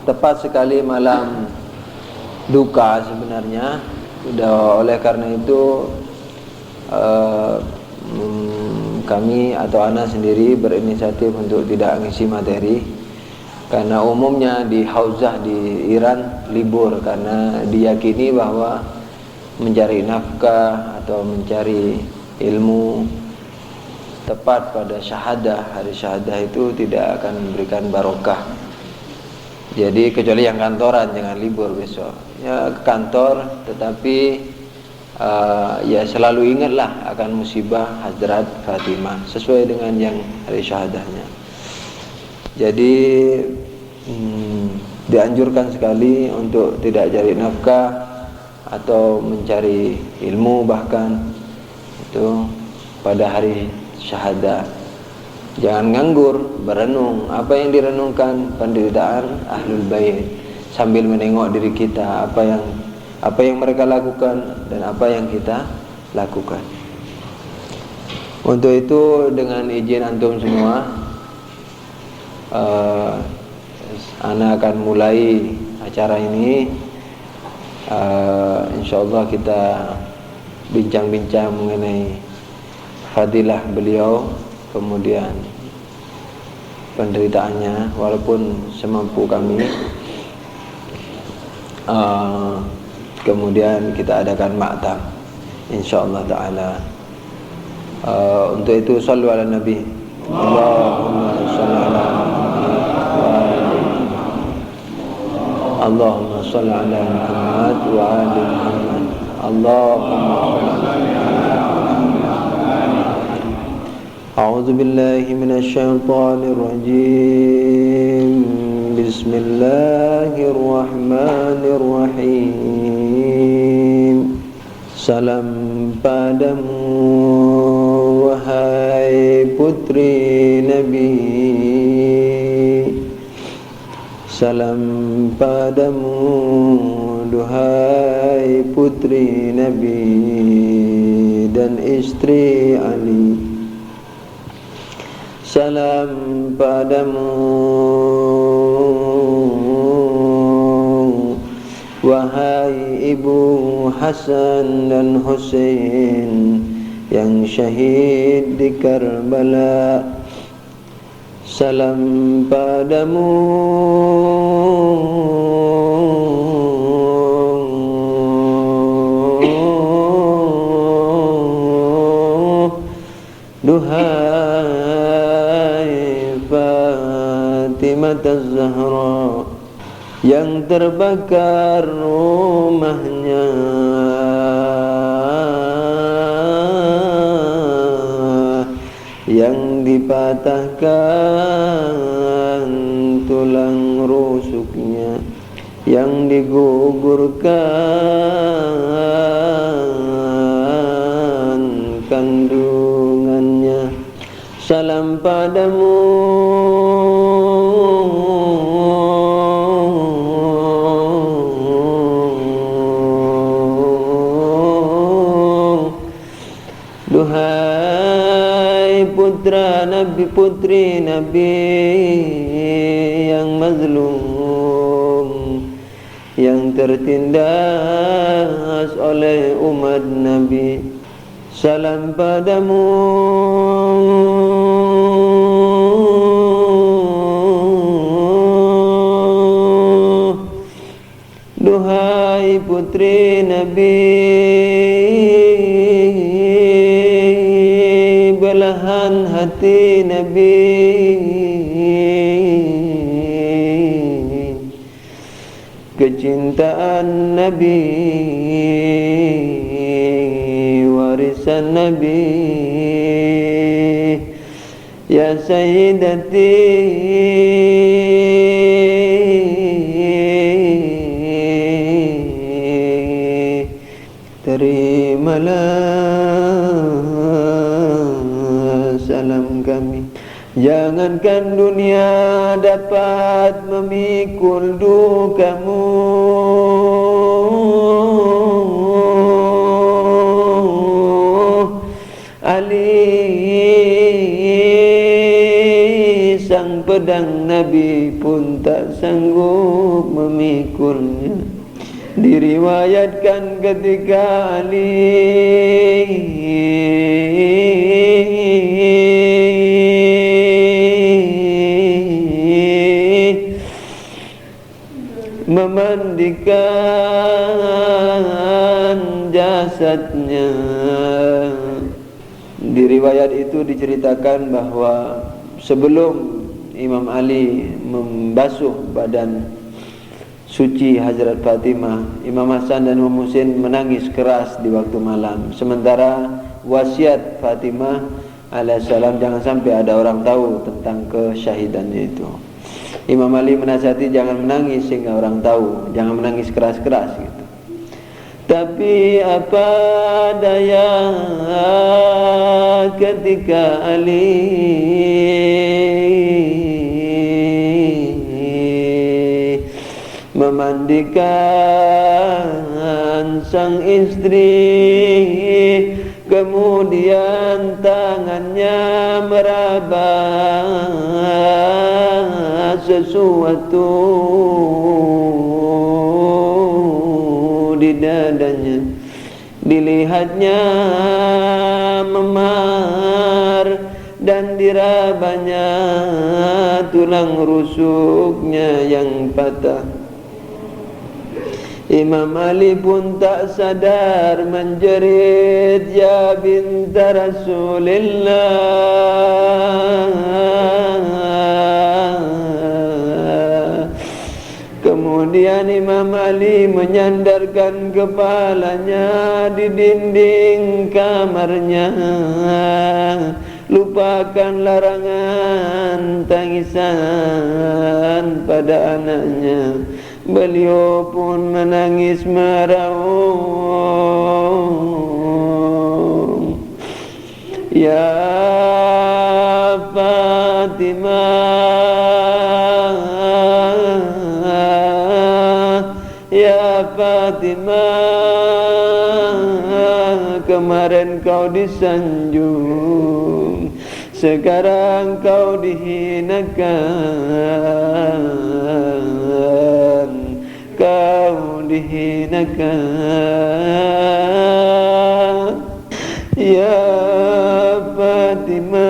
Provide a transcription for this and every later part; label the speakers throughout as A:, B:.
A: tepat sekali malam duka sebenarnya. Oleh karena itu kami atau ana sendiri berinisiatif untuk tidak ngisi materi, karena umumnya di hauzah di Iran libur, karena diyakini bahwa mencari nafkah atau mencari ilmu tepat pada syahadah, hari syahadah itu tidak akan memberikan barokah. Jadi kecuali yang kantoran jangan libur besok. Ya ke kantor, tetapi ya selalu ingatlah akan musibah Hazrat Fatimah sesuai dengan yang hari syahadahnya. Jadi dianjurkan sekali untuk tidak cari nafkah atau mencari ilmu bahkan itu pada hari syahadah. Jangan nganggur, berenung. Apa yang direnungkan? Penderitaan Ahlul Bait, sambil menengok diri kita, apa yang mereka lakukan dan apa yang kita lakukan. Untuk itu dengan izin antum semua, ana akan mulai acara ini. InsyaAllah kita bincang-bincang mengenai fadilah beliau, kemudian penderitaannya, walaupun semampu kami. Kemudian kita adakan ma'tam insyaallah taala. Untuk itu sallu ala nabi. Allahumma shalli ala Muhammad. Allahumma shalli ala Muhammad wa ali Muhammad. Allahumma A'udzu billahi minasy syaithanir rajim. Bismillahirrahmanirrahim. Salam padamu wahai putri Nabi. Salam padamu duhai putri Nabi dan istri Ali. Salam padamu wahai ibu Hasan dan Husain yang syahid di Karbala. Salam padamu duhai Fatimah Az-Zahra yang terbakar rumahnya, yang dipatahkan tulang rusuknya, yang digugurkan kandungannya. Salam padamu duhai putra Nabi, putri Nabi yang mazlum, yang tertindas oleh umat Nabi. Salam padamu duhai putri Nabi, belahan hati Nabi, kecintaan Nabi, warisan Nabi. Ya Sayyidati, terimalah salam kami. Jangankan dunia dapat memikul dukamu, Ali sang Sang pedang Nabi pun tak sanggup memikulnya. Diriwayatkan ketika Ali memandikan jasadnya. Di riwayat itu diceritakan bahwa sebelum Imam Ali membasuh badan suci Hazrat Fatimah, Imam Hasan dan Imam Husain menangis keras di waktu malam. Sementara wasiat Fatimah alaihissalam jangan sampai ada orang tahu tentang kesyahidannya itu. Imam Ali menasihati jangan menangis sehingga orang tahu, jangan menangis keras-keras gitu. Tapi apa daya ketika Ali memandikan sang istri, kemudian tangannya meraba sesuatu di dadanya. Dilihatnya memar dan dirabanya tulang rusuknya yang patah. Imam Ali pun tak sadar menjerit, ya binta Rasulillah. Kemudian Imam Ali menyandarkan kepalanya di dinding kamarnya. Lupakan larangan tangisan pada anaknya. Beliau pun menangis meraung, ya Fatimah, ya Fatimah, kemarin kau disanjung, sekarang kau dihinakan, kau dihinakan, ya Fatimah.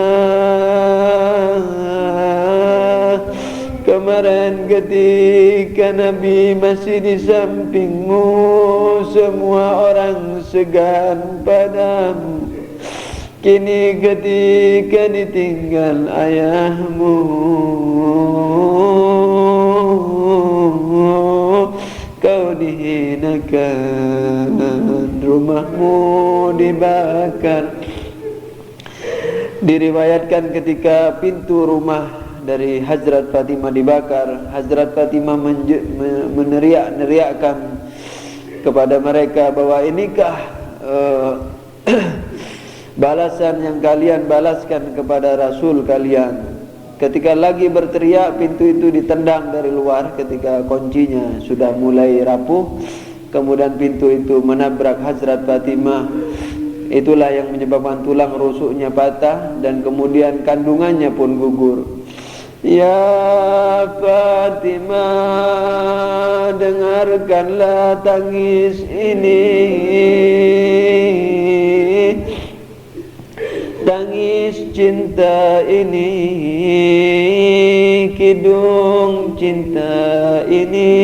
A: Kemarin ketika Nabi masih di sampingmu, semua orang segan padamu. Kini ketika ditinggal ayahmu, kau dihinakan, rumahmu dibakar. Diriwayatkan ketika pintu rumah dari Hazrat Fatimah dibakar, Hazrat Fatimah meneriak-neriakkan kepada mereka bahwa inikah balasan yang kalian balaskan kepada Rasul kalian. Ketika lagi berteriak, pintu itu ditendang dari luar ketika kuncinya sudah mulai rapuh. Kemudian pintu itu menabrak Hazrat Fatimah. Itulah yang menyebabkan tulang rusuknya patah dan kemudian kandungannya pun gugur. Ya Fatimah, dengarkanlah tangis ini, tangis cinta ini, kidung cinta ini,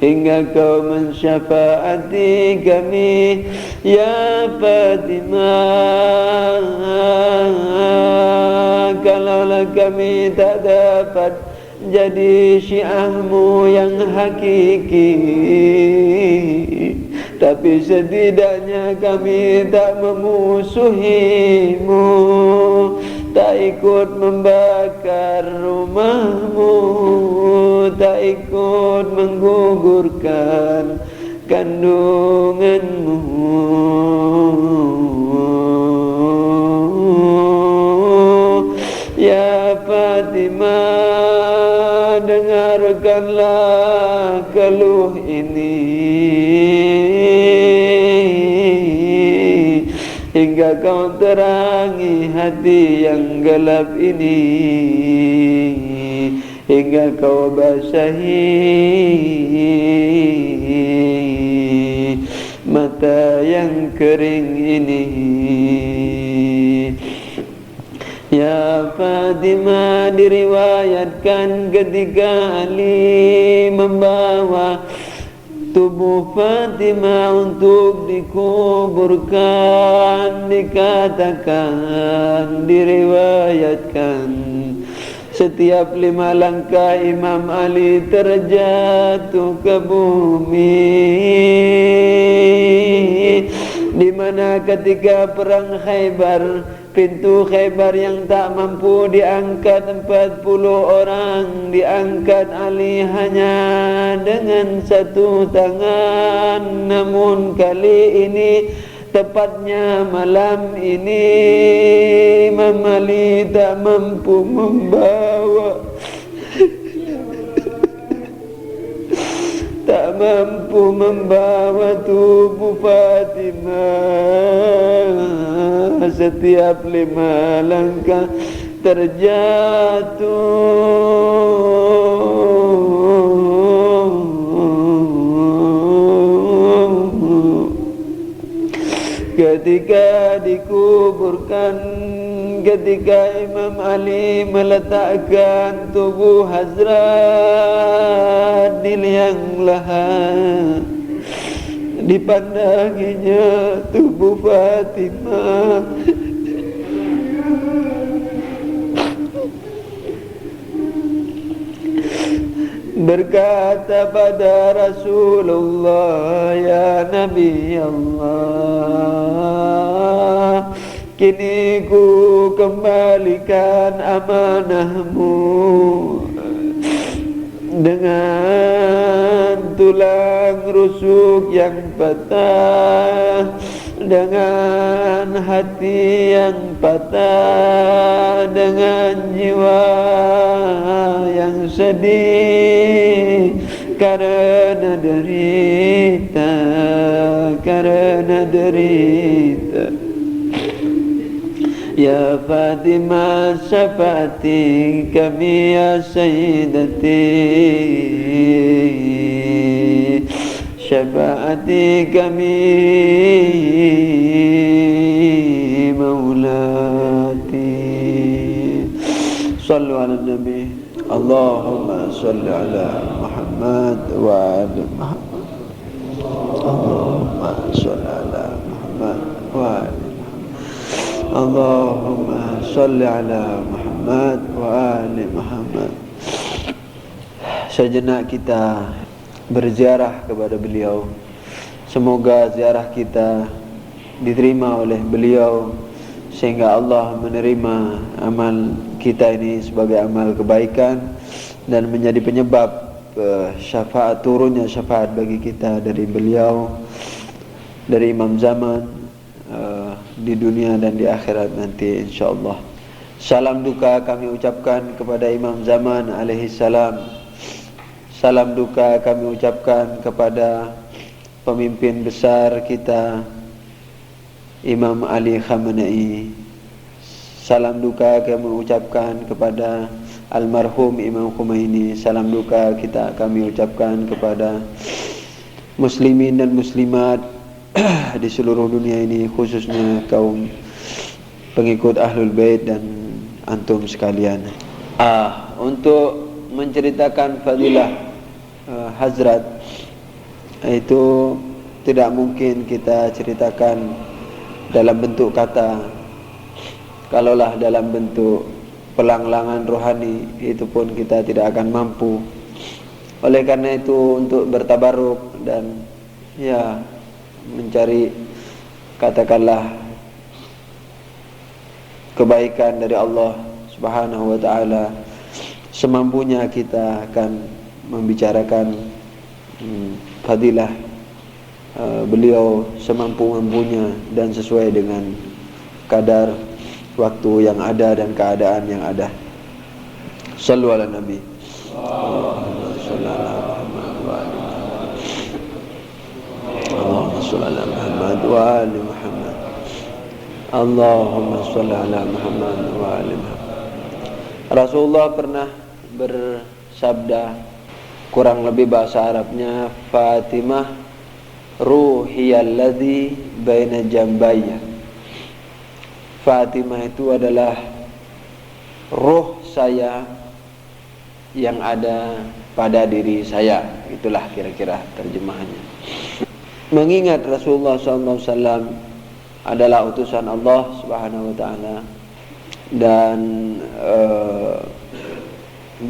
A: hingga kau mensyafaati kami, ya Fatimah. Kalaulah kami tak dapat jadi syiahmu yang hakiki, tapi setidaknya kami tak memusuhimu, tak ikut membakar rumahmu, tak ikut menggugurkan kandunganmu. Ya Fatimah, dengarkanlah keluh ini, hingga kau terangi hati yang gelap ini, hingga kau basahi mata yang kering ini. Ya Fatimah, diriwayatkan ketika Ali membawa tubuh Fatimah untuk dikuburkan, dikatakan, diriwayatkan, setiap 5 langkah Imam Ali terjatuh ke bumi. Di mana ketika perang Khaybar, pintu Khaybar yang tak mampu diangkat 40 orang, diangkat Ali hanya dengan 1 tangan. Namun kali ini, tepatnya malam ini, Imam Ali tak mampu membawa tubuh Fatimah. Setiap 5 langkah terjatuh. Ketika dikuburkan, ketika Imam Ali meletakkan tubuh Hazrat di liang lahat, dipandanginya tubuh Fatimah. Berkata pada Rasulullah, ya Nabi Allah, kini ku kembalikan amanahmu dengan tulang rusuk yang patah, dengan hati yang patah, dengan jiwa yang sedih karena derita, karena derita. Ya Fatimah, syafaati kami ya Sayyidati, syafaati kami maulati. Sallu ala Nabi. Allahumma salli ala Muhammad wa ali Muhammad. Allahumma salli ala Muhammad wa ali. Allahumma salli ala Muhammad wa ali Muhammad. Sejenak kita berziarah kepada beliau. Semoga ziarah kita diterima oleh beliau, sehingga Allah menerima amal kita ini sebagai amal kebaikan dan menjadi penyebab syafaat, turunnya syafaat bagi kita dari beliau, dari Imam Zaman, di dunia dan di akhirat nanti insyaallah. Salam duka kami ucapkan kepada Imam Zaman alaihi salam. Salam duka kami ucapkan kepada pemimpin besar kita Imam Ali Khamenei. Salam duka kami ucapkan kepada almarhum Imam Khomeini. Salam duka kami ucapkan kepada muslimin dan muslimat di seluruh dunia ini, khususnya kaum pengikut Ahlul Bait dan antum sekalian. Untuk menceritakan fadilah Hazrat itu tidak mungkin kita ceritakan dalam bentuk kata. Kalaulah dalam bentuk pelanglangan rohani, itu pun kita tidak akan mampu. Oleh karena itu, untuk bertabaruk dan mencari katakanlah kebaikan dari Allah Subhanahu wa taala, semampunya kita akan membicarakan fadilah beliau semampu-mampunya dan sesuai dengan kadar waktu yang ada dan keadaan yang ada. Sallu ala Nabi. Allahumma shalli ala Muhammad wa ali Muhammad. Allahumma shalli ala Muhammad wa ali Muhammad. Allahumma sholli ala Muhammad wa ali Muhammad. Rasulullah pernah bersabda, kurang lebih bahasa Arabnya, Fatimah ruhiyalladzi baina jambayya. Fatimah itu adalah ruh saya yang ada pada diri saya. Itulah kira-kira terjemahannya. Mengingat Rasulullah SAW adalah utusan Allah Subhanahu wa taala, dan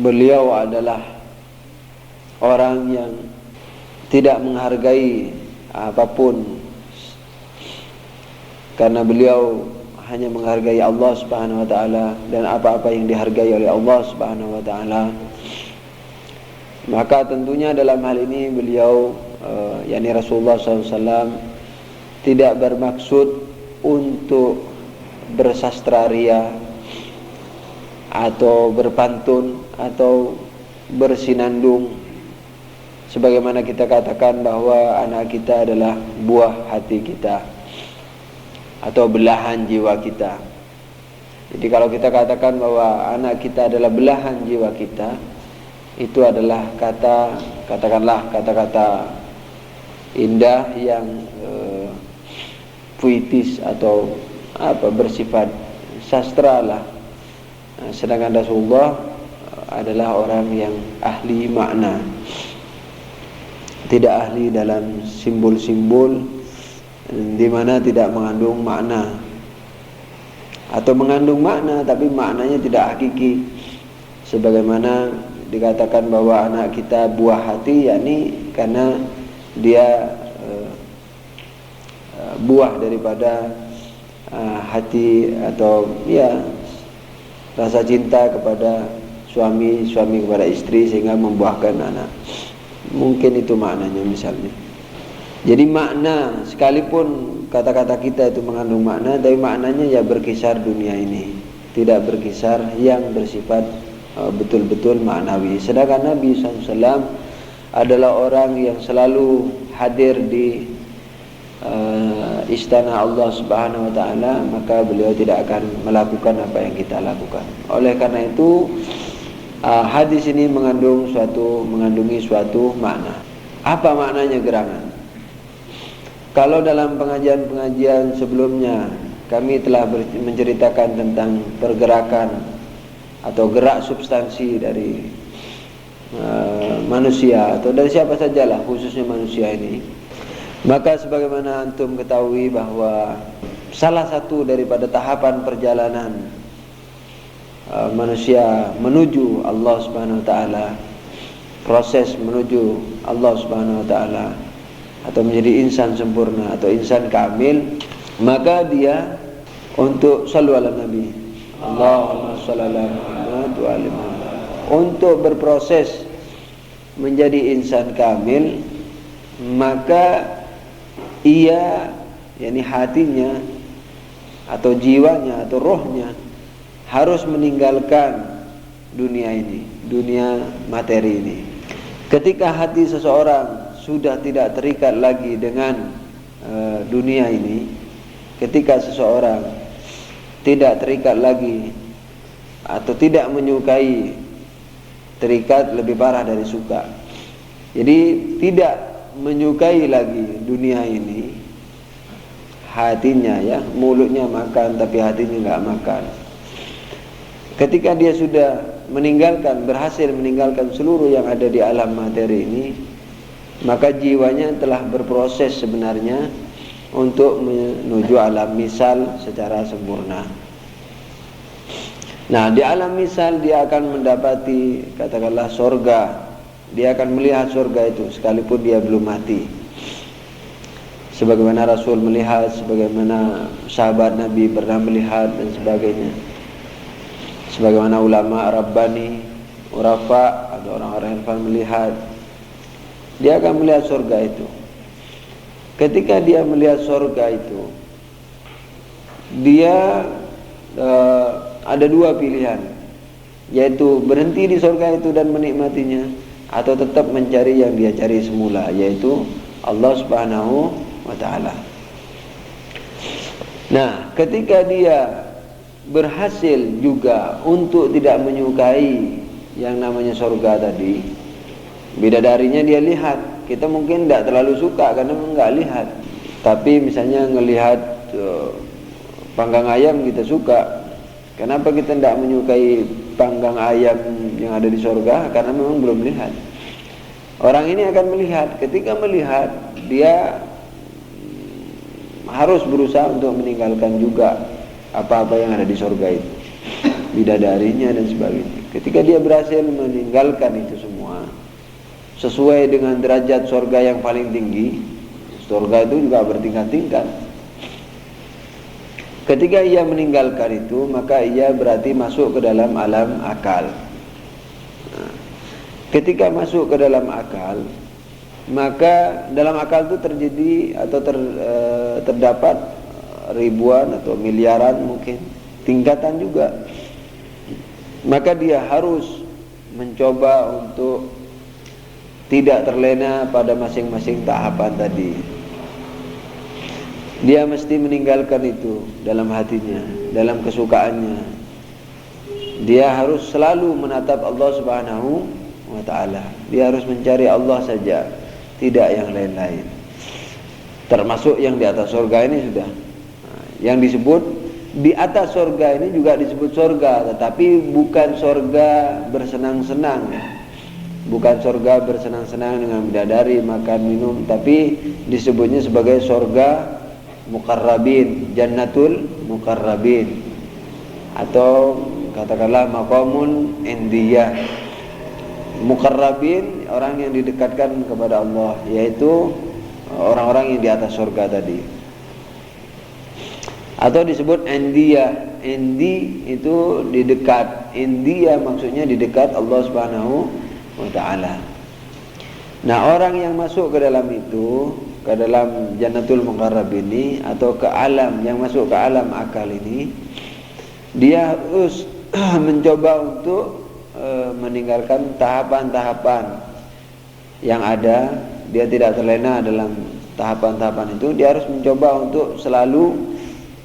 A: beliau adalah orang yang tidak menghargai apapun, karena beliau hanya menghargai Allah Subhanahu wa taala, dan apa-apa yang dihargai oleh Allah Subhanahu wa taala, maka tentunya dalam hal ini beliau yakni Rasulullah SAW tidak bermaksud untuk bersastraria atau berpantun atau bersinandung, sebagaimana kita katakan bahwa anak kita adalah buah hati kita atau belahan jiwa kita. Jadi kalau kita katakan bahwa anak kita adalah belahan jiwa kita, itu adalah katakanlah kata-kata indah yang puitis atau bersifat sastra lah. Sedangkan Rasulullah adalah orang yang ahli makna, tidak ahli dalam simbol-simbol di mana tidak mengandung makna, atau mengandung makna tapi maknanya tidak hakiki, sebagaimana dikatakan bahwa anak kita buah hati, yakni karena dia buah daripada hati atau ya rasa cinta kepada suami kepada istri sehingga membuahkan anak. Mungkin itu maknanya misalnya. Jadi makna, sekalipun kata-kata kita itu mengandung makna, tapi maknanya ya berkisar dunia ini, tidak berkisar yang bersifat betul-betul maknawi. Sedangkan Nabi SAW adalah orang yang selalu hadir di istana Allah Subhanahu wa taala, maka beliau tidak akan melakukan apa yang kita lakukan. Oleh karena itu hadis ini mengandungi suatu makna. Apa maknanya gerangan? Kalau dalam pengajian-pengajian sebelumnya kami telah menceritakan tentang pergerakan atau gerak substansi dari manusia atau dari siapa sajalah, khususnya manusia ini, maka sebagaimana antum ketahui bahwa salah satu daripada tahapan perjalanan manusia menuju Allah Subhanahu wa taala, proses menuju Allah Subhanahu wa taala atau menjadi insan sempurna atau insan kamil, maka dia untuk shallu ala nabi, Allahumma shalli ala Muhammad wa ali Muhammad, untuk berproses menjadi insan kamil, maka ia, yakni hatinya atau jiwanya atau rohnya harus meninggalkan dunia ini, dunia materi ini. Ketika hati seseorang sudah tidak terikat lagi dengan dunia ini, ketika seseorang tidak terikat lagi atau tidak menyukai, terikat lebih parah dari suka, jadi tidak menyukai lagi dunia ini, hatinya ya, mulutnya makan tapi hatinya enggak makan. Ketika dia sudah berhasil meninggalkan seluruh yang ada di alam materi ini, maka jiwanya telah berproses sebenarnya untuk menuju alam misal secara sempurna. Nah, di alam misal dia akan mendapati katakanlah sorga. Dia akan melihat surga itu sekalipun dia belum mati, sebagaimana Rasul melihat, sebagaimana sahabat Nabi pernah melihat dan sebagainya, sebagaimana ulama Rabbani, Urafa atau orang-orang yang melihat. Dia akan melihat surga itu. Ketika dia melihat surga itu, dia ada dua pilihan, yaitu berhenti di surga itu dan menikmatinya, atau tetap mencari yang dia cari semula, yaitu Allah Subhanahu wa taala. Nah, ketika dia berhasil juga untuk tidak menyukai yang namanya surga tadi, bidadarinya dia lihat. Kita mungkin tidak terlalu suka karena memang nggak lihat. Tapi misalnya ngelihat panggang ayam kita suka. Kenapa kita tidak menyukai panggang ayam yang ada di surga? Karena memang belum lihat. Orang ini akan melihat. Ketika melihat, dia harus berusaha untuk meninggalkan juga apa-apa yang ada di surga itu, bidadarinya dan sebagainya. Ketika dia berhasil meninggalkan itu semua sesuai dengan derajat surga yang paling tinggi, surga itu juga bertingkat-tingkat. Ketika ia meninggalkan itu, maka ia berarti masuk ke dalam alam akal. Nah, ketika masuk ke dalam akal, maka dalam akal itu terjadi atau terdapat ribuan atau miliaran mungkin tingkatan juga. Maka dia harus mencoba untuk tidak terlena pada masing-masing tahapan tadi. Dia mesti meninggalkan itu dalam hatinya, dalam kesukaannya. Dia harus selalu menatap Allah Subhanahu wa ta'ala. Dia harus mencari Allah saja, tidak yang lain-lain. Termasuk yang di atas surga ini sudah. Yang disebut di atas surga ini juga disebut surga, tetapi bukan surga bersenang-senang. Bukan surga bersenang-senang dengan bidadari, makan, minum, tapi disebutnya sebagai surga muqarrabin, jannatul muqarrabin, atau katakanlah maqamun indiyah. Muqarrabin, orang yang didekatkan kepada Allah, yaitu orang-orang yang di atas surga tadi. Atau disebut indiyah. Indi itu di dekat, indiyah maksudnya di dekat Allah Subhanahu wa ta'ala. Nah, orang yang masuk ke dalam itu, ke dalam jannatul muqarrab ini, atau ke alam, yang masuk ke alam akal ini, dia harus mencoba untuk meninggalkan tahapan-tahapan yang ada. Dia tidak terlena dalam tahapan-tahapan itu. Dia harus mencoba untuk selalu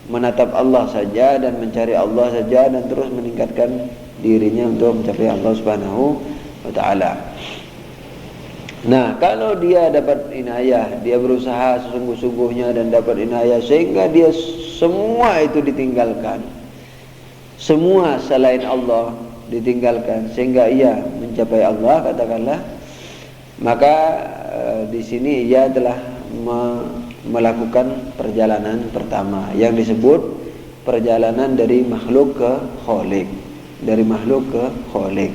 A: menatap Allah saja dan mencari Allah saja, dan terus meningkatkan dirinya untuk mencapai Allah Subhanahu wa ta'ala. Nah, kalau dia dapat inayah, dia berusaha sesungguh-sungguhnya dan dapat inayah sehingga dia semua itu ditinggalkan, semua selain Allah ditinggalkan sehingga ia mencapai Allah, katakanlah, maka di sini ia telah melakukan perjalanan pertama yang disebut perjalanan dari makhluk ke khalik, dari makhluk ke khalik.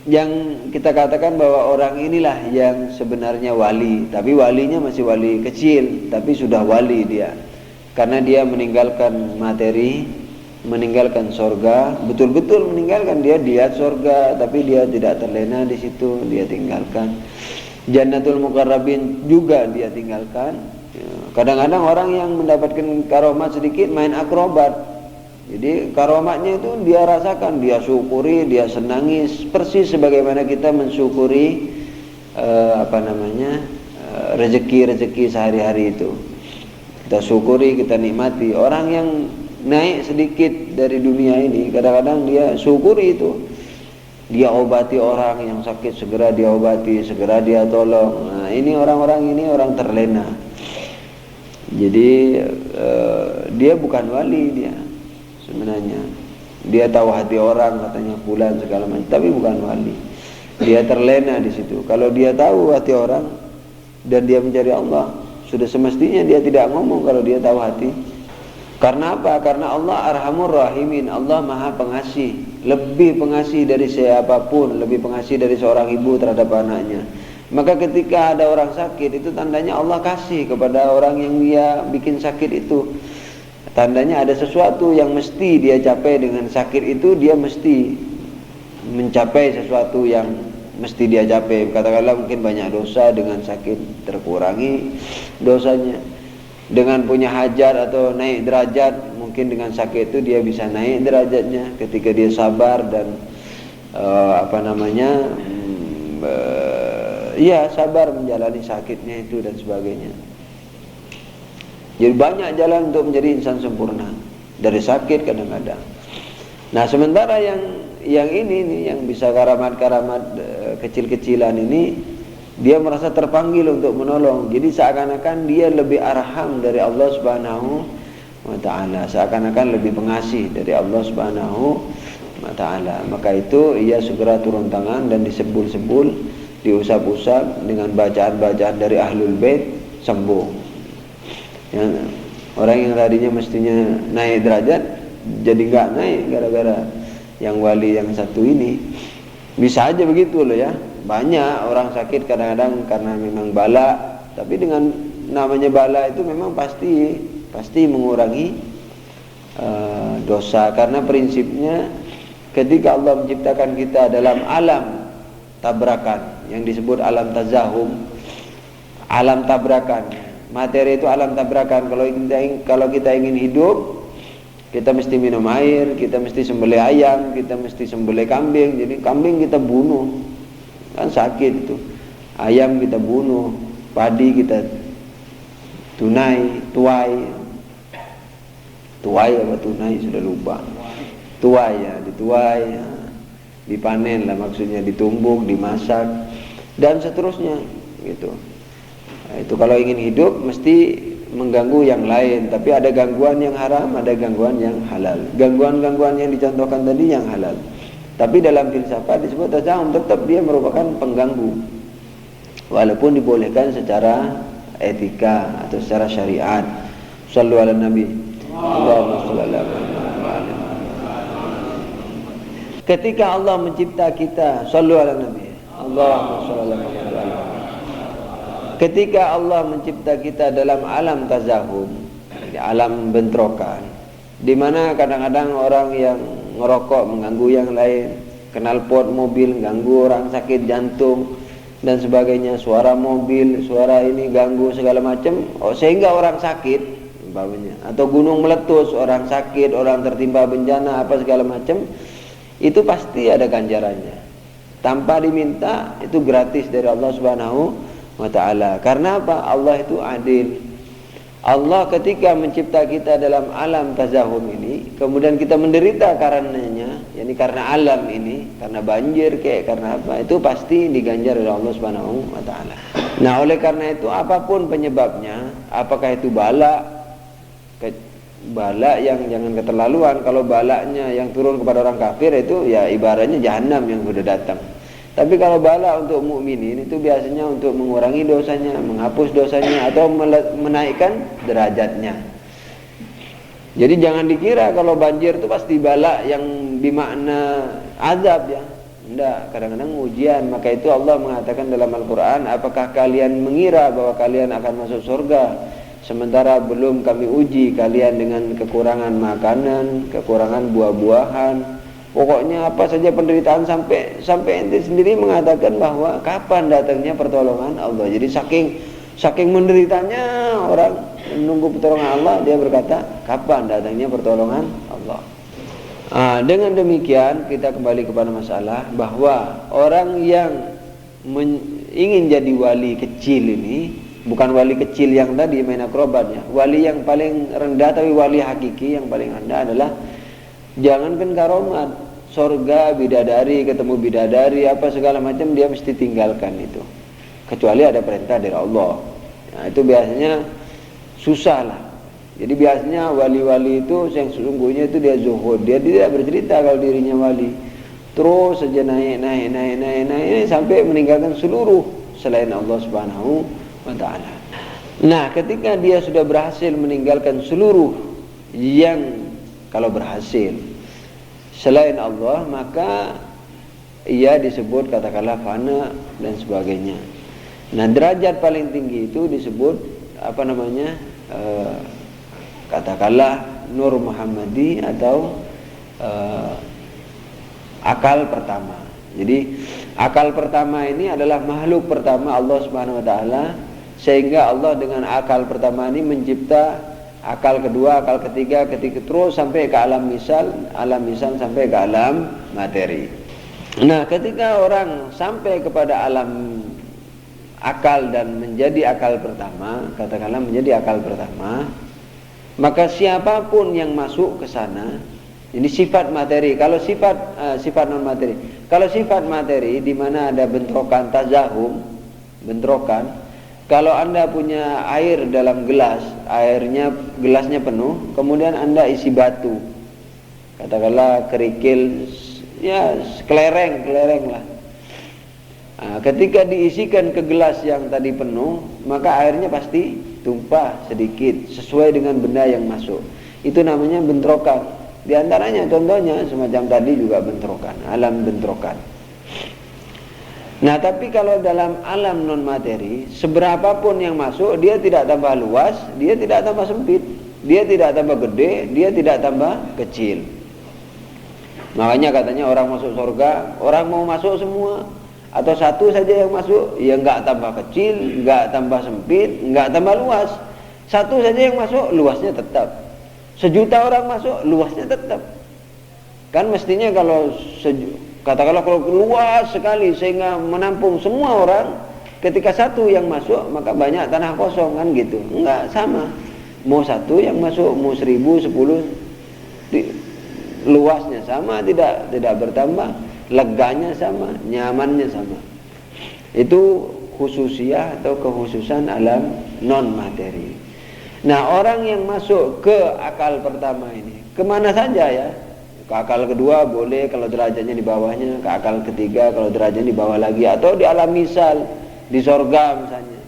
A: Yang kita katakan bahwa orang inilah yang sebenarnya wali, tapi walinya masih wali kecil, tapi sudah wali dia, karena dia meninggalkan materi, meninggalkan surga, betul-betul meninggalkan. Dia lihat surga, tapi dia tidak terlena di situ, dia tinggalkan. Jannatul muqarrabin juga dia tinggalkan. Kadang-kadang orang yang mendapatkan karomat sedikit main akrobat. Jadi karomatnya itu dia rasakan, dia syukuri, dia senangi, persis sebagaimana kita mensyukuri rezeki-rezeki sehari-hari itu. Kita syukuri, kita nikmati. Orang yang naik sedikit dari dunia ini, kadang-kadang dia syukuri itu. Dia obati orang yang sakit, segera dia obati, segera dia tolong. Nah, ini orang-orang ini orang terlena. Jadi dia bukan wali dia. Sebenarnya dia tahu hati orang, katanya fulan segala macam, tapi bukan wali. Dia terlena di situ. Kalau dia tahu hati orang dan dia mencari Allah, sudah semestinya dia tidak ngomong kalau dia tahu hati. Karena apa? Karena Allah Arhamur Rahimin, Allah Maha Pengasih, lebih pengasih dari siapapun, lebih pengasih dari seorang ibu terhadap anaknya. Maka ketika ada orang sakit, itu tandanya Allah kasih kepada orang yang dia bikin sakit itu. Tandanya ada sesuatu yang mesti dia capai dengan sakit itu. Dia mesti mencapai sesuatu yang mesti dia capai. Katakanlah mungkin banyak dosa, dengan sakit terkurangi dosanya. Dengan punya hajat atau naik derajat, mungkin dengan sakit itu dia bisa naik derajatnya ketika dia sabar dan sabar menjalani sakitnya itu dan sebagainya. Jadi banyak jalan untuk menjadi insan sempurna. Dari sakit kadang-kadang. Nah, sementara yang ini nih, yang bisa karamat-karamat kecil-kecilan ini, dia merasa terpanggil untuk menolong. Jadi seakan-akan dia lebih arham dari Allah Subhanahu wa taala, seakan-akan lebih pengasih dari Allah Subhanahu wa taala. Maka itu ia segera turun tangan dan disebul-sebul, diusap-usap dengan bacaan-bacaan dari Ahlul Bait, sembuh. Ya, orang yang tadinya mestinya naik derajat jadi nggak naik gara-gara yang wali yang satu ini. Bisa aja begitu loh ya. Banyak orang sakit kadang-kadang karena memang bala, tapi dengan namanya bala itu memang pasti mengurangi dosa, karena prinsipnya ketika Allah menciptakan kita dalam alam tabrakan yang disebut alam tazahum, alam tabrakan. Materi itu alam tabrakan. Kalau kita ingin hidup, kita mesti minum air, kita mesti sembelih ayam, kita mesti sembelih kambing. Jadi kambing kita bunuh, kan sakit itu. Ayam kita bunuh, padi kita tuai apa tunai sudah lupa. Tuai ya, dituai, ya. Dipanen lah maksudnya, ditumbuk, dimasak dan seterusnya gitu. Nah, itu kalau ingin hidup mesti mengganggu yang lain, tapi ada gangguan yang haram, ada gangguan yang halal. Gangguan-gangguan yang dicontohkan tadi yang halal, tapi dalam filsafat disebut tazahum, tetap dia merupakan pengganggu, walaupun dibolehkan secara etika atau secara syariat. Shallu ala nabi. Allahumma shalli ala Muhammad. Ketika Allah mencipta kita, shallu ala nabi. Allahumma shalli ala Muhammad. Ketika Allah mencipta kita dalam alam tazahum, alam bentrokan, di mana kadang-kadang orang yang ngerokok mengganggu yang lain, knalpot mobil ganggu orang sakit jantung dan sebagainya, suara mobil, suara ini ganggu segala macam, sehingga orang sakit umpamanya, atau gunung meletus, orang sakit, orang tertimpa bencana apa segala macam, itu pasti ada ganjarannya. Tanpa diminta, itu gratis dari Allah Subhanahu wa ta'ala. Karena apa? Allah itu adil. Allah ketika mencipta kita dalam alam tazahum ini, kemudian kita menderita karenanya, yakni karena alam ini, karena banjir karena apa, itu pasti diganjar oleh Allah Subhanahu wa ta'ala. Nah, oleh karena itu apapun penyebabnya, apakah itu bala yang jangan keterlaluan. Kalau balanya yang turun kepada orang kafir, itu ya ibaratnya jahanam yang sudah datang. Tapi kalau bala untuk mukminin itu biasanya untuk mengurangi dosanya, menghapus dosanya, atau menaikkan derajatnya. Jadi jangan dikira kalau banjir itu pasti bala yang dimakna azab ya. Enggak, kadang-kadang ujian. Maka itu Allah mengatakan dalam Al-Quran, apakah kalian mengira bahwa kalian akan masuk surga sementara belum kami uji kalian dengan kekurangan makanan, kekurangan buah-buahan, pokoknya apa saja penderitaan, sampai ente sendiri mengatakan bahwa kapan datangnya pertolongan Allah. Jadi saking menderitanya orang menunggu pertolongan Allah, dia berkata kapan datangnya pertolongan Allah. Dengan demikian kita kembali kepada masalah bahwa orang yang ingin jadi wali kecil ini, bukan wali kecil yang tadi main akrobatnya, wali yang paling rendah, tapi wali hakiki yang paling rendah adalah jangankan karomat, surga, bidadari, ketemu bidadari, apa segala macam, dia mesti tinggalkan itu, kecuali ada perintah dari Allah. Nah, itu biasanya susah lah. Jadi biasanya wali-wali itu yang sesungguhnya itu dia zuhud, dia tidak bercerita kalau dirinya wali, terus saja naik sampai meninggalkan seluruh selain Allah Subhanahu wa ta'ala. Nah, ketika dia sudah berhasil meninggalkan seluruh yang, kalau berhasil selain Allah, maka ia disebut katakanlah fana dan sebagainya. Nah, derajat paling tinggi itu disebut apa namanya, katakanlah Nur Muhammadi atau akal pertama. Jadi akal pertama ini adalah makhluk pertama Allah Subhanahu wa ta'ala, sehingga Allah dengan akal pertama ini mencipta akal kedua, akal ketiga, terus sampai ke alam misal sampai ke alam materi. Nah, ketika orang sampai kepada alam akal dan menjadi akal pertama, katakanlah menjadi akal pertama, Maka siapapun yang masuk ke sana, ini sifat materi. Kalau sifat non materi. Kalau sifat materi di mana ada bentrokan tazahum, bentrokan. Kalau Anda punya air dalam gelas, gelasnya penuh, kemudian Anda isi batu. Katakanlah kerikil, ya kelereng lah. Nah, ketika diisikan ke gelas yang tadi penuh, maka airnya pasti tumpah sedikit sesuai dengan benda yang masuk. Itu namanya bentrokan. Di antaranya contohnya semacam tadi juga bentrokan, alam bentrokan. Nah, tapi kalau dalam alam non materi, seberapapun yang masuk, dia tidak tambah luas, dia tidak tambah sempit, dia tidak tambah gede, dia tidak tambah kecil. Makanya katanya orang masuk surga, orang mau masuk semua atau satu saja yang masuk, ya enggak tambah kecil, enggak tambah sempit, enggak tambah luas. Satu saja yang masuk, luasnya tetap. 1 juta orang masuk, luasnya tetap. Kan mestinya kalau katakanlah kalau luas sekali sehingga menampung semua orang, ketika satu yang masuk maka banyak tanah kosong kan gitu. Enggak sama. Mau satu yang masuk, mau 1000, 10, luasnya sama, tidak bertambah, leganya sama, nyamannya sama. Itu khususiyah atau kekhususan alam non materi. Nah, orang yang masuk ke akal pertama ini kemana saja ya? Ke akal kedua boleh kalau derajatnya di bawahnya, ke akal ketiga kalau derajatnya di bawah lagi, atau di alam misal, di sorga misalnya.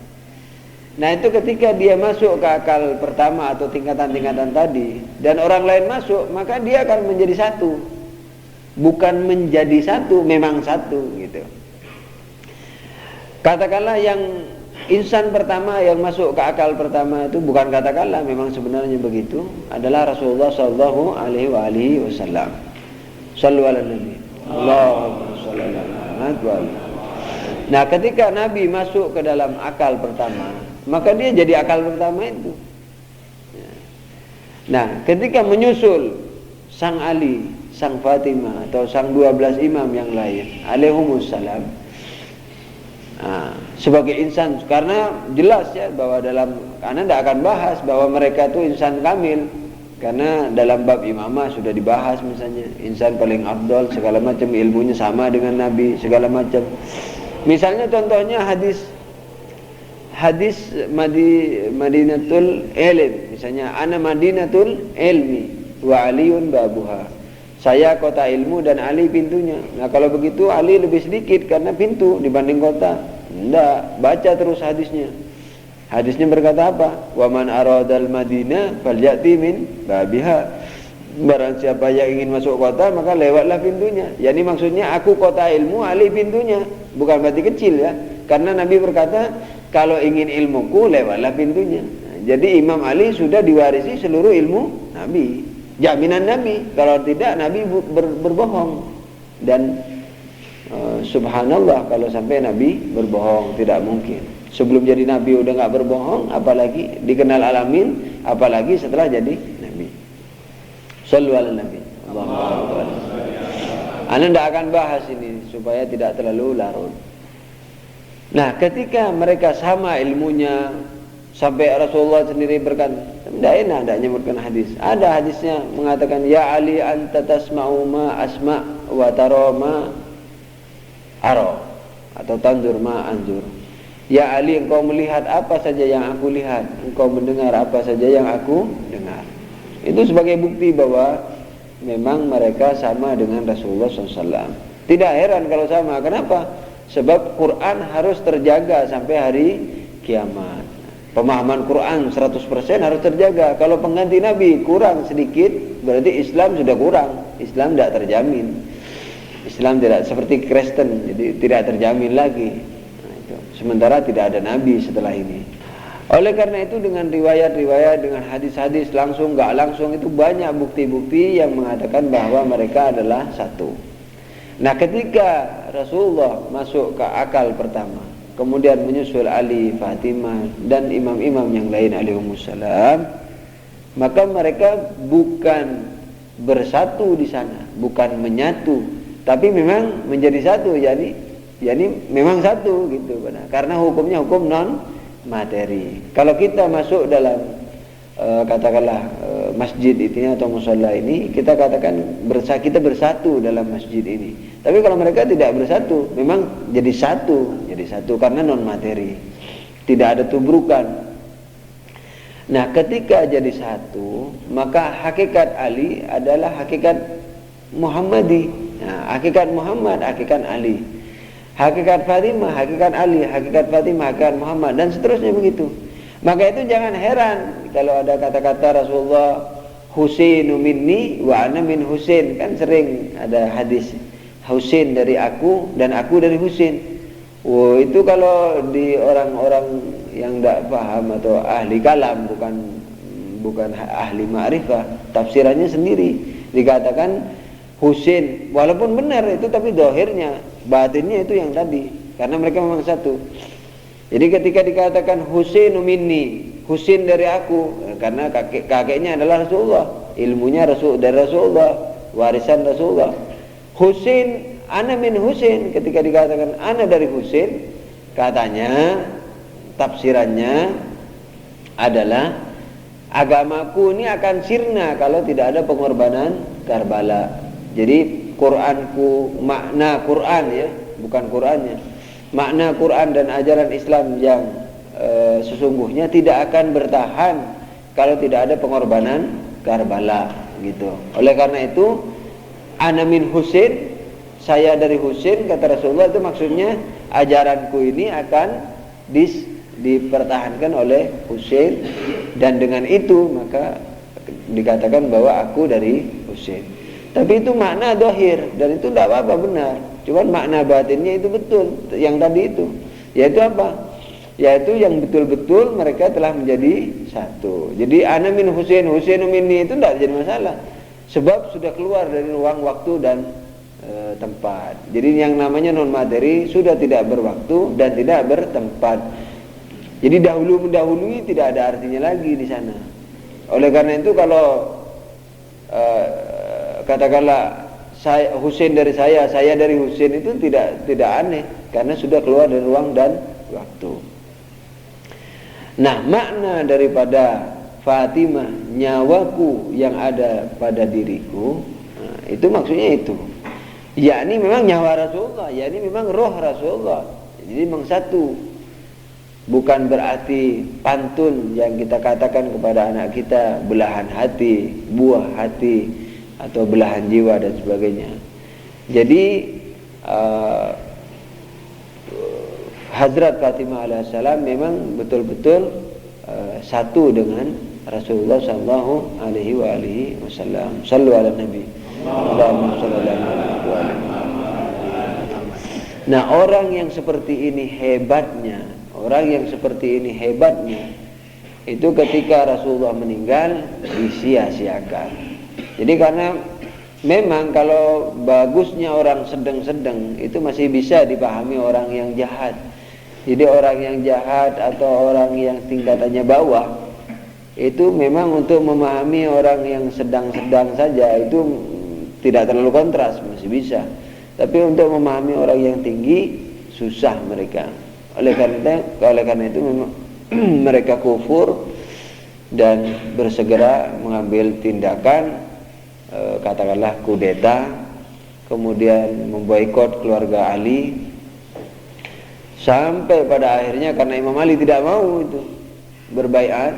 A: Nah, itu ketika dia masuk ke akal pertama atau tingkatan-tingkatan tadi, dan orang lain masuk, maka dia akan menjadi satu. Bukan menjadi satu, memang satu gitu. Katakanlah yang insan pertama yang masuk ke akal pertama itu, bukan katakanlah, memang sebenarnya begitu, adalah Rasulullah sallallahu alaihi wasallam. Shallu ala nabi. Allahumma shalli ala Muhammad. Nah, ketika Nabi masuk ke dalam akal pertama, maka dia jadi akal pertama itu. Nah, ketika menyusul sang Ali, sang Fatimah, atau sang 12 imam yang lain alaihimussalam, sebagai insan, karena jelas ya bahwa karena tidak akan bahas bahwa mereka itu insan kamil, karena dalam bab imamah sudah dibahas misalnya insan paling afdal, segala macam ilmunya sama dengan Nabi, segala macam. Misalnya contohnya hadis Madinatul Ilm, misalnya ana Madinatul Ilmi wa Aliun babuha. Saya kota ilmu dan Ali pintunya. Nah, kalau begitu Ali lebih sedikit karena pintu dibanding kota. Enggak, baca terus hadisnya. Hadisnya berkata apa? Wa man aradal Madinah falyati min babiha. Barang siapa yang ingin masuk kota maka lewatlah pintunya. Yani maksudnya aku kota ilmu, Ali pintunya. Bukan berarti kecil ya. Karena Nabi berkata kalau ingin ilmuku lewatlah pintunya. Nah, jadi Imam Ali sudah diwarisi seluruh ilmu Nabi. Jaminan Nabi. Kalau tidak Nabi berbohong. Dan subhanallah kalau sampai Nabi berbohong, tidak mungkin. Sebelum jadi Nabi udah nggak berbohong, apalagi dikenal alamin, apalagi setelah jadi Nabi. Shallu ala Nabi. Anda tidak akan bahas ini supaya tidak terlalu larut. Nah, ketika mereka sama ilmunya, sampai Rasulullah sendiri berkata, tidak enak tidak menyebutkan hadis. Ada hadisnya mengatakan, ya Ali anta tasma'u ma asma' wa tara ma ara, atau tanzur ma anzur. Ya Ali, engkau melihat apa saja yang aku lihat, engkau mendengar apa saja yang aku dengar. Itu sebagai bukti bahwa memang mereka sama dengan Rasulullah SAW. Tidak heran kalau sama. Kenapa? Sebab Quran harus terjaga sampai hari kiamat. Pemahaman Quran 100% harus terjaga. Kalau pengganti Nabi kurang sedikit, berarti Islam sudah kurang. Islam tidak terjamin. Islam tidak seperti Kristen, jadi tidak terjamin lagi. Nah, itu. Sementara tidak ada Nabi setelah ini. Oleh karena itu dengan riwayat-riwayat, dengan hadis-hadis langsung nggak langsung, itu banyak bukti-bukti yang mengatakan bahwa mereka adalah satu. Nah, ketika Rasulullah masuk ke akal pertama, kemudian menyusul Ali, Fatimah, dan imam-imam yang lain alaihimussalam, maka mereka bukan bersatu di sana, bukan menyatu, tapi memang menjadi satu, yani memang satu gitu, karena hukumnya hukum non materi. Kalau kita masuk dalam katakanlah masjid ini atau musholla ini, kita katakan kita bersatu dalam masjid ini. Tapi kalau mereka tidak bersatu, memang jadi satu karena non materi, tidak ada tubrukan. Nah, ketika jadi satu, maka hakikat Ali adalah hakikat Muhammadi. Nah, hakikat Muhammad, hakikat Ali. Hakikat Fatimah, hakikat Ali, hakikat Fatimah, hakikat Muhammad, dan seterusnya begitu. Maka itu jangan heran kalau ada kata-kata Rasulullah, Husainu minni wa ana min Husain. Kan sering ada hadis, Husain dari aku dan aku dari Husain. Oh, itu kalau di orang-orang yang tidak paham atau ahli kalam, bukan ahli ma'rifah, tafsirannya sendiri. Dikatakan Husain, walaupun benar itu, tapi dohirnya, batinnya itu yang tadi, karena mereka memang satu. Jadi ketika dikatakan Husainu minni, Husain dari aku, karena kakeknya adalah Rasulullah, ilmunya dari Rasulullah, warisan Rasulullah. Husain, ana min Husain, ketika dikatakan ana dari Husain, katanya tafsirannya adalah agamaku ini akan sirna kalau tidak ada pengorbanan Karbala. Jadi Quranku, makna Quran ya, bukan Qurannya, makna Quran dan ajaran Islam yang sesungguhnya tidak akan bertahan kalau tidak ada pengorbanan Karbala gitu. Oleh karena itu, ana min Husain, saya dari Husain, kata Rasulullah, itu maksudnya ajaranku ini akan dipertahankan oleh Husain, dan dengan itu maka dikatakan bahwa aku dari Husain. Tapi itu makna dohir, dan itu tidak apa-apa, benar. Cuman makna batinnya itu betul, yang tadi itu, yaitu apa? Yaitu yang betul-betul mereka telah menjadi satu. Jadi ana min Husain, Husainu minni, itu tidak jadi masalah, sebab sudah keluar dari ruang waktu dan tempat. Jadi yang namanya non materi sudah tidak berwaktu dan tidak bertempat. Jadi dahulu mendahului tidak ada artinya lagi di sana. Oleh karena itu kalau katakanlah Husain dari saya dari Husain, itu tidak aneh karena sudah keluar dari ruang dan waktu. Nah, makna daripada Fatimah, nyawaku yang ada pada diriku, nah, itu maksudnya itu. Yakni memang nyawa Rasulullah, yakni memang roh Rasulullah. Jadi memang satu. Bukan berarti pantun yang kita katakan kepada anak kita, belahan hati, buah hati, atau belahan jiwa dan sebagainya. Jadi Hazrat Fatimah alaihissalam memang betul-betul satu dengan Rasulullah sallallahu alaihi wasallam. Sallu ala Nabi. Allahumma shalli ala Muhammad. Nah, orang yang seperti ini hebatnya, itu ketika Rasulullah meninggal disia-siakan. Jadi karena memang kalau bagusnya orang sedang-sedang itu masih bisa dipahami orang yang jahat. Jadi orang yang jahat atau orang yang tingkatannya bawah, itu memang untuk memahami orang yang sedang-sedang saja itu tidak terlalu kontras, masih bisa. Tapi untuk memahami orang yang tinggi susah mereka. Oleh karena itu memang mereka kufur dan bersegera mengambil tindakan, katakanlah kudeta, kemudian memboikot keluarga Ali, sampai pada akhirnya karena Imam Ali tidak mau itu berbaiat,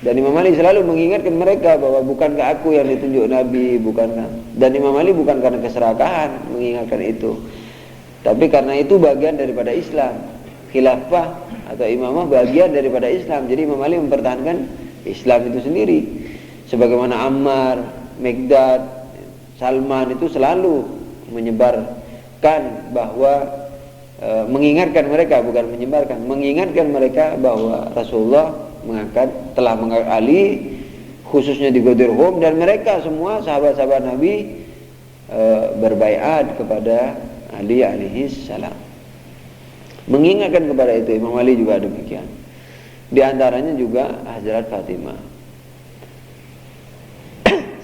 A: dan Imam Ali selalu mengingatkan mereka bahwa bukankah aku yang ditunjuk Nabi, bukankah, dan Imam Ali bukan karena keserakahan mengingatkan itu, tapi karena itu bagian daripada Islam. Khilafah atau imamah bagian daripada Islam. Jadi Imam Ali mempertahankan Islam itu sendiri. Sebagaimana Ammar, Mikdad, Salman itu selalu menyebarkan bahwa mengingatkan mereka, bukan menyebarkan, mengingatkan mereka bahwa Rasulullah telah mengangkat Ali khususnya di Ghadir Hum, dan mereka semua sahabat-sahabat Nabi berbaiat kepada Ali alaihi salam. Mengingatkan kepada itu. Imam Ali juga demikian. Di antaranya juga Hazrat Fatimah.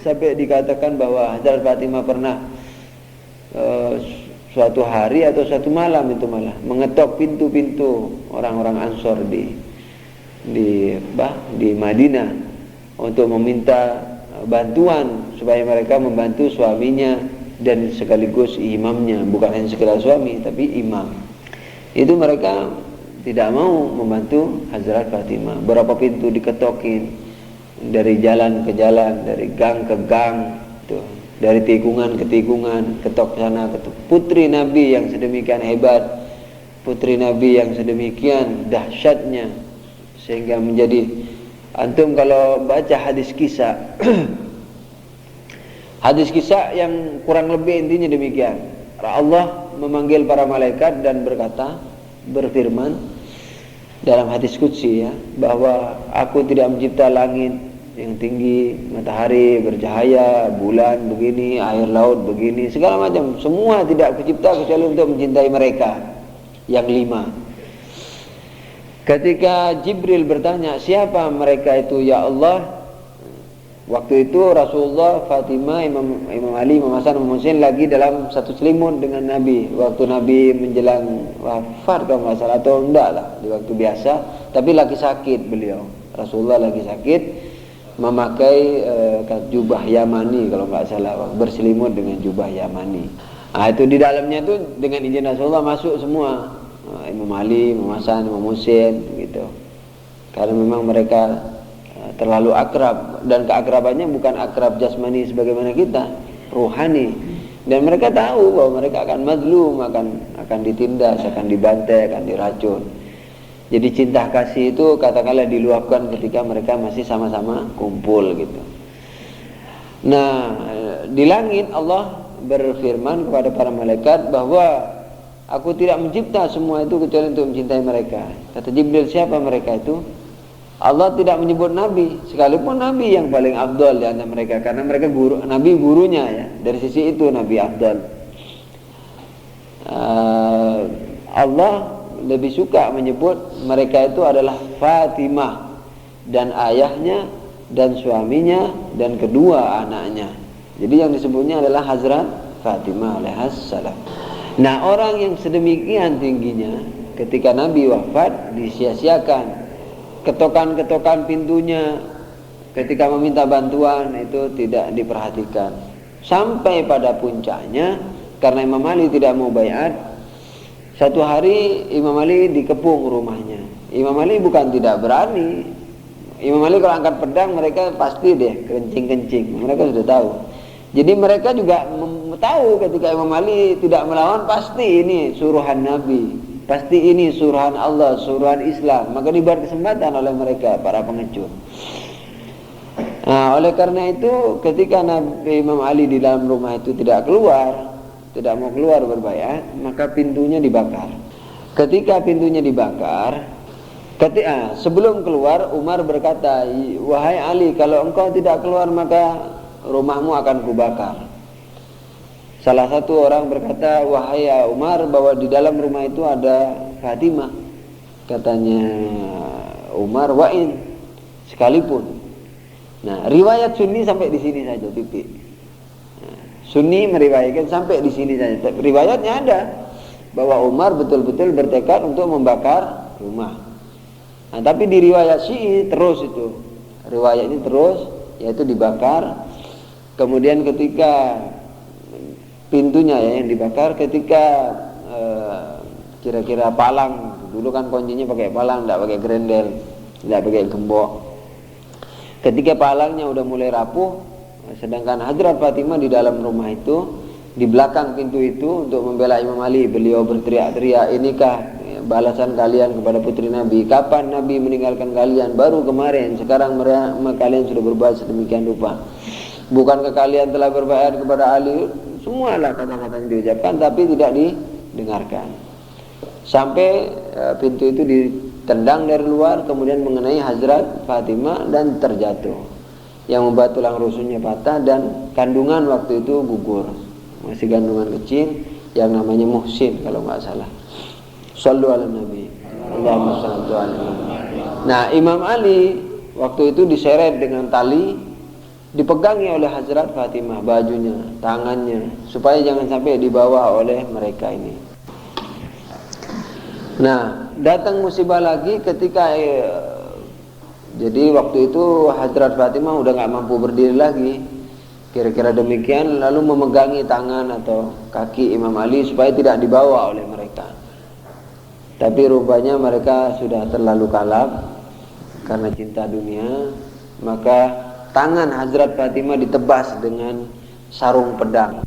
A: Sampai dikatakan bahwa Hazrat Fatimah pernah suatu hari atau suatu malam itu malah mengetok pintu-pintu orang-orang Ansor di Madinah. untuk meminta bantuan supaya mereka membantu suaminya dan sekaligus imamnya, bukan hanya sekedar suami tapi imam. Itu mereka tidak mau membantu Hazrat Fatimah. Berapa pintu diketokin, dari jalan ke jalan, dari gang ke gang, tuh, dari tikungan ke tikungan, ketok sana ketok. Putri Nabi yang sedemikian hebat, putri Nabi yang sedemikian dahsyatnya, sehingga menjadi, antum kalau baca hadis kisah hadis kisah yang kurang lebih intinya demikian. Allah memanggil para malaikat dan berfirman dalam hadis qudsi, ya, bahwa aku tidak mencipta langit yang tinggi, matahari bercahaya, bulan begini, air laut begini, segala macam, semua tidak kucipta kecuali untuk mencintai mereka yang 5. Ketika Jibril bertanya, siapa mereka itu ya Allah? Waktu itu Rasulullah, Fatimah, Imam Ali, Imam Hasan, Imam Husain lagi dalam satu selimut dengan Nabi. Waktu Nabi menjelang wafat kalau nggak salah, atau enggak lah, di waktu biasa, tapi lagi sakit beliau. Rasulullah lagi sakit, memakai jubah Yamani kalau nggak salah, berselimut dengan jubah Yamani. Nah, itu di dalamnya itu dengan izin Rasulullah masuk semua, Imam Ali, Imam Hasan, Imam Husain gitu. Karena memang mereka terlalu akrab, dan keakrabannya bukan akrab jasmani sebagaimana kita, ruhani. Dan mereka tahu bahwa mereka akan mazlum, akan ditindas, akan dibantai, akan diracun. Jadi cinta kasih itu katakanlah diluapkan ketika mereka masih sama-sama kumpul gitu. Nah, di langit Allah berfirman kepada para malaikat bahwa aku tidak mencipta semua itu kecuali untuk mencintai mereka. Kata Jibril, siapa mereka itu? Allah tidak menyebut Nabi, sekalipun Nabi yang paling afdal di antara mereka, karena mereka guru, Nabi gurunya, ya. Dari sisi itu Nabi afdal. Allah lebih suka menyebut mereka itu adalah Fatimah, dan ayahnya, dan suaminya, dan kedua anaknya. Jadi yang disebutnya adalah Hazrat Fatimah alaihassalam. Nah, orang yang sedemikian tingginya, ketika Nabi wafat disia-siakan. Ketokan-ketokan pintunya ketika meminta bantuan itu tidak diperhatikan. Sampai pada puncaknya, karena Imam Ali tidak mau baiat, satu hari Imam Ali dikepung rumahnya. Imam Ali bukan tidak berani. Imam Ali kalau angkat pedang mereka pasti deh kencing-kencing. Mereka sudah tahu. Jadi mereka juga tahu ketika Imam Ali tidak melawan, pasti ini suruhan Nabi, pasti ini suruhan Allah, suruhan Islam. Maka diberi kesempatan oleh mereka, para pengecut. Nah, oleh karena itu ketika Nabi Imam Ali di dalam rumah itu tidak mau keluar berbaiat, maka pintunya dibakar. Ketika pintunya dibakar, sebelum keluar Umar berkata, wahai Ali, kalau engkau tidak keluar maka rumahmu akan kubakar. Salah satu orang berkata, wahai Umar, bahwa di dalam rumah itu ada Fatimah. Katanya Umar, wa'in, sekalipun. Nah, riwayat Sunni sampai di sini saja, titik. Nah, Sunni meriwayatkan sampai di sini saja. Riwayatnya ada bahwa Umar betul-betul bertekad untuk membakar rumah. Nah, tapi di riwayat Syi'i terus itu, riwayatnya terus, yaitu dibakar. Kemudian ketika pintunya yang dibakar, ketika kira-kira palang, dulu kan kuncinya pakai palang, tidak pakai grendel, tidak pakai gembok. Ketika palangnya udah mulai rapuh, sedangkan Hazrat Fatimah di dalam rumah itu, di belakang pintu itu untuk membela Imam Ali, beliau berteriak-teriak, inikah balasan kalian kepada putri Nabi? Kapan Nabi meninggalkan kalian? Baru kemarin. Sekarang kalian sudah berbuat sedemikian rupa. Bukankah kalian telah berbaiat kepada Ali? Semualah kata-kata yang diucapkan, tapi tidak didengarkan. Sampai pintu itu ditendang dari luar, kemudian mengenai Hazrat Fatimah dan terjatuh, yang membuat tulang rusuknya patah dan kandungan waktu itu gugur. Masih kandungan kecil yang namanya Muhsin kalau nggak salah. Shallu ala Nabi. Allahumma shalli ala Nabi. Nah, Imam Ali waktu itu diseret dengan tali, dipegangi oleh Hazrat Fatimah, bajunya, tangannya, supaya jangan sampai dibawa oleh mereka ini. Nah, datang musibah lagi ketika Jadi waktu itu Hazrat Fatimah udah nggak mampu berdiri lagi, kira-kira demikian, lalu memegangi tangan atau kaki Imam Ali supaya tidak dibawa oleh mereka. Tapi rupanya mereka sudah terlalu kalap karena cinta dunia, maka tangan Hazrat Fatimah ditebas dengan sarung pedang.